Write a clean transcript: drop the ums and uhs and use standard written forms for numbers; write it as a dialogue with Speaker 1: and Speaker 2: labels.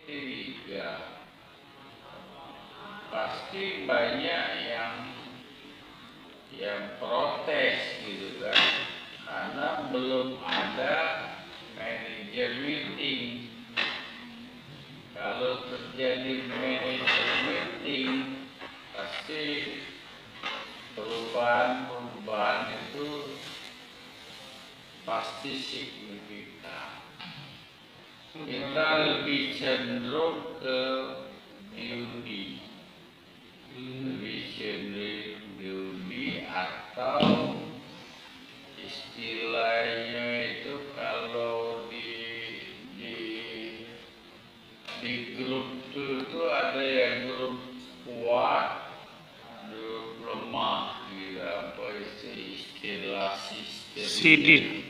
Speaker 1: Iya, pasti banyak yang protes gitu kan, karena belum ada manajer meeting. Kalau terjadi manajer meeting, pasti perubahan itu pasti signifikan. Kita lebih cenderung ke beauty, atau istilahnya itu kalau di grup itu ada yang grup kuat, grup lemah, gitu apa istilah sistem sidit,